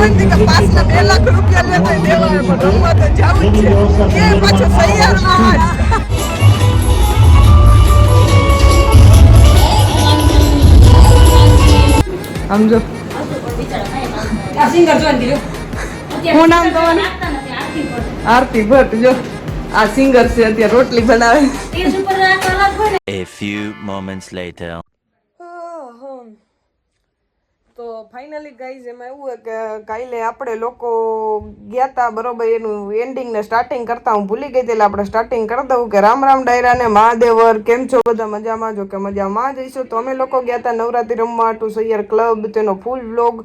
હોય કે 5 ને 2 લાખ રૂપિયા લેતો દેવા પણ રમવા તો જાવું જ છે એ પાછો તૈયારમાં સમજો સિંગર જોઈ દીધું શું નામ તમારું આરતી ભટ્ટ જો આ સિંગર છે અત્યારે રોટલી બનાવે A few moments later. તો ફાઇનલી ગાઈઝ એમાં એવું કે કાલે આપણે લોકો ગયા તા બરોબર એનું એન્ડિંગ ને સ્ટાર્ટિંગ કરતા હું ભૂલી ગઈ એટલે આપણે સ્ટાર્ટિંગ કરી દઉં કે રામ રામ ડાયરા ને મહાદેવર કેમ છો બધા મજામાં જો કે મજામાં જઈશું તો અમે લોકો ગયા તા નવરાત્રી રમવા ટુ સૈયર ક્લબ તેનો ફૂલ વ્લોગ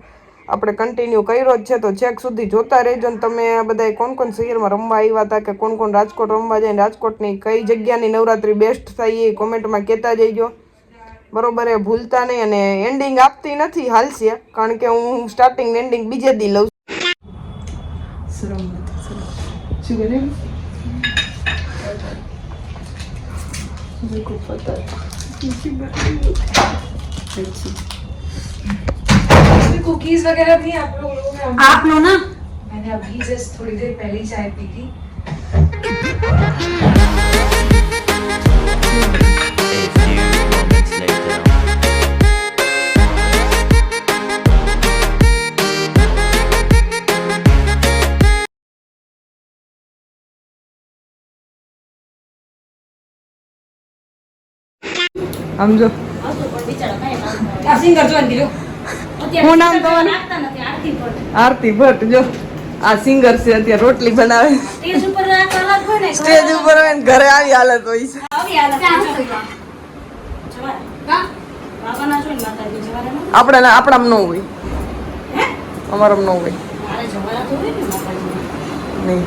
આપણે કન્ટિન્યુ કર્યો જ છે તો છેક સુધી જોતા રહેજો ને તમે બધા કોણ કોણ સૈયરમાં રમવા આવ્યા હતા કે કોણ કોણ રાજકોટ રમવા જાય રાજકોટની કઈ જગ્યાની નવરાત્રી બેસ્ટ થાય એ કોમેન્ટમાં કહેતા જઈજો બરોબર એ ભૂલતા નહીં અને એન્ડિંગ આપતી નથી હાલશે કારણ કે હું સ્ટાર્ટિંગ એન્ડિંગ બીજે દી લઉં શું કરે कुकीज वगैरह थी आप लोग ना मैंने अभी जस्ट थोड़ी देर पहले ही चाय पी थी A few moments later. સમજો સિંગર જોઈ દીધું શું નામ તમારું આરતી ભટ્ટ જો આ સિંગર છે અત્યારે રોટલી બનાવે સ્ટેજ ઉપર હોય ને ઘરે આવી હાલત હોય છે આપણે આપણામાં ન હોય અમારામાં ન હોય નહીં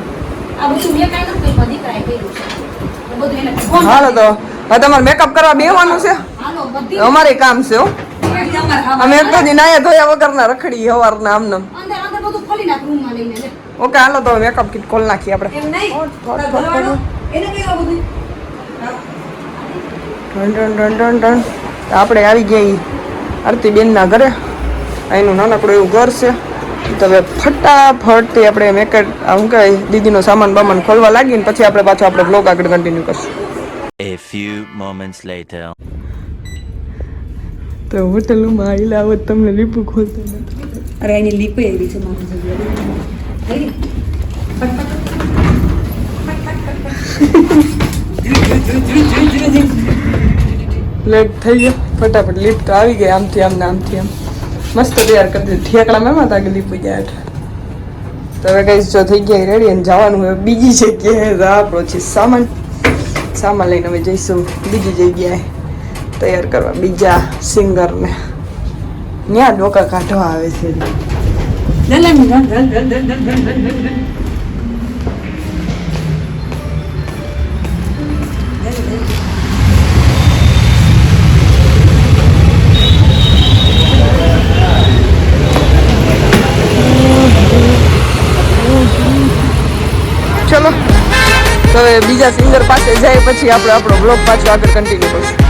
હાલો તો હવે તમારે મેકઅપ કરવા બેસવાનું છે અમારે કામ છે હો અમે એક તો નાયા ધોયા વગરના રખડી સવારના આમને ઓકે હાલો તો મેકઅપ કિટ ખોલ નાખીએ આપણે આપણે આવી ગયા આરતી બેનના ઘરે અહીંનું નાનકડું એવું ઘર છે તો હવે ફટાફટ આપણે મેકઅપ શું કહેવાય દીદીનો સામાન બામાન ખોલવા લાગીને પછી આપણે પાછો આપણે બ્લોગ આગળ કન્ટિન્યુ કરશું. A few moments later. તો હોટલમાં આવેલા આવત તમને લીપું ખોલતા નથી. અરે એની લીપે એવી છે મારી જગ્યાએ લેટ થઈ ગયો ફટાફટ લિફ્ટ આવી ગઈ આમથી આમ ને આમથી આમ મસ્ત તૈયાર કરી દીધી ઠેકડા મેં હતા કે લીપી ગયા તો હવે કઈ જો થઈ ગયા રેડી અને જવાનું હવે બીજી જગ્યાએ આપણો છે સામાન લઈને હવે જઈશું બીજી જગ્યાએ તૈયાર કરવા બીજા સિંગરને ત્યાં ડોકા કાઢવા આવે છે ચલો તો હવે બીજા સિંગર પાસે જાય પછી આપણે આપણો બ્લોગ પાછો આગળ કન્ટિન્યુ કરશું.